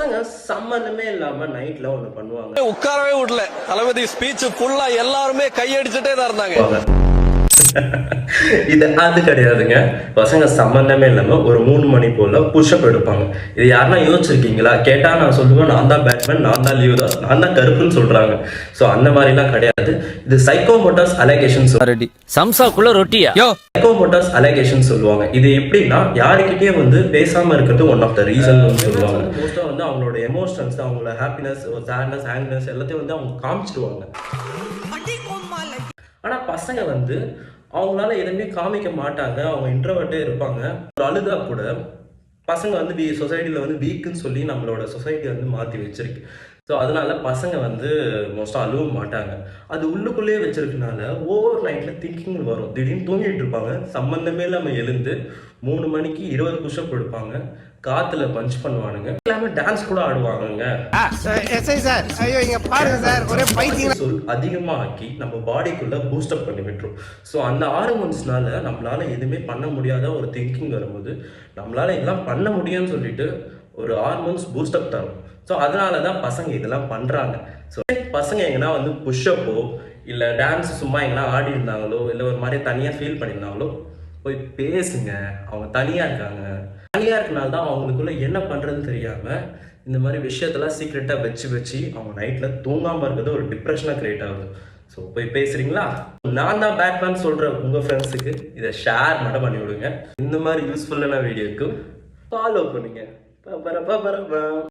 பசங்க சம்மந்தமே இல்லாம நைட்ல ஒண்ணு பண்ணுவாங்க. உட்காரவே விடல. தளபதி ஸ்பீச் ஃபுல்லா எல்லாருமே கையடிச்சுட்டே தான் இருந்தாங்க. இது அது கிடையாதுங்க. பசங்க சம்பந்தமே இல்லாம ஒரு 3 மணி போல புஷ்அப் எடுப்பாங்க. இது யாருன்னா யோசிச்சிருக்கீங்களா? கேட்டா நான் சொல்லுவேன், நான் தான் பேட்மேன், நான் தான் லியோதாஸ், நான் தான் கருப்புன்னு சொல்றாங்க. சோ அந்த மாதிரிலாம் கிடையாது. இது சைக்கோமோட்டஸ் அலிகேஷன்ஸ். சம்சாக்குள்ள ரொட்டியா சைக்கோமோட்டஸ் அலிகேஷன் சொல்லுவாங்க. இது எப்படின்னா யாருக்கிட்டே வந்து பேசாம இருக்கிறது ஒன் ஆஃப் த ரீசன் சொல்லுவாங்க. மோஸ்டா வந்து அவங்களோட எமோஷன்ஸ், அவங்களோட ஹாப்பினஸ், சேட்னஸ், ஆங்னஸ் எல்லாத்தையும் வந்து அவங்க காமிச்சிடுவாங்க. ஆனா பசங்க வந்து அவங்களால எதுவுமே காமிக்க மாட்டாங்க. அவங்க இன்ட்ரோவர்ட்டே இருப்பாங்க. ஒரு அழுதா கூட பசங்க வந்து சொசைட்டில வந்து வீக்குன்னு சொல்லி நம்மளோட சொசைட்டி வந்து மாற்றி வச்சிருக்கு. ஸோ அதனால பசங்க வந்து மோஸ்ட்டாக அழுவ மாட்டாங்க. அது உள்ளுக்குள்ளேயே வச்சிருக்கனால ஓவர் நைட்டில் திங்கிங் வரும். திடீர்னு தூங்கிட்டு இருப்பாங்க. சம்மந்தமே இல்லாமல் எழுந்து 3 மணிக்கு 20 புஷ்அப் எடுப்பாங்க. காத்துல பஞ்ச் பண்ணுவானுங்க. எல்லாமே டான்ஸ் கூட ஆடுவாங்க. சொல் அதிகமா ஆக்கி நம்ம பாடிக்குள்ள பூஸ்டப் பண்ணி விட்டுரும். ஸோ அந்த ஹார்மோன்ஸ்னால நம்மளால எதுவுமே பண்ண முடியாத ஒரு திங்கிங் வரும்போது நம்மளால இதெல்லாம் பண்ண முடியும்னு சொல்லிட்டு ஒரு ஹார்மோன்ஸ் பூஸ்டப் தரும். ஸோ அதனால தான் பசங்க இதெல்லாம் பண்ணுறாங்க. ஸோ பசங்க எங்கன்னா வந்து புஷ்அப்போ இல்லை டான்ஸ் சும்மா எங்கன்னா ஆடி இருந்தாங்களோ இல்லை ஒரு மாதிரி தனியாக ஃபீல் பண்ணியிருந்தாங்களோ போய் பேசுங்க. அவங்க தனியாக இருக்காங்க. தனியாக இருக்கனால தான் அவங்களுக்குள்ள என்ன பண்ணுறதுன்னு தெரியாமல் இந்த மாதிரி விஷயத்தெல்லாம் சீக்ரெட்டாக வச்சு அவங்க நைட்டில் தூங்காமல் இருக்கிறது ஒரு டிப்ரெஷனாக க்ரியேட் ஆகுது. ஸோ போய் பேசுகிறீங்களா? நான் தான் பேட்மேன் சொல்கிற உங்கள் ஃப்ரெண்ட்ஸுக்கு இதை ஷேர் மட்டும் பண்ணி விடுங்க. இந்த மாதிரி யூஸ்ஃபுல்லான வீடியோக்கு ஃபாலோ பண்ணுங்க.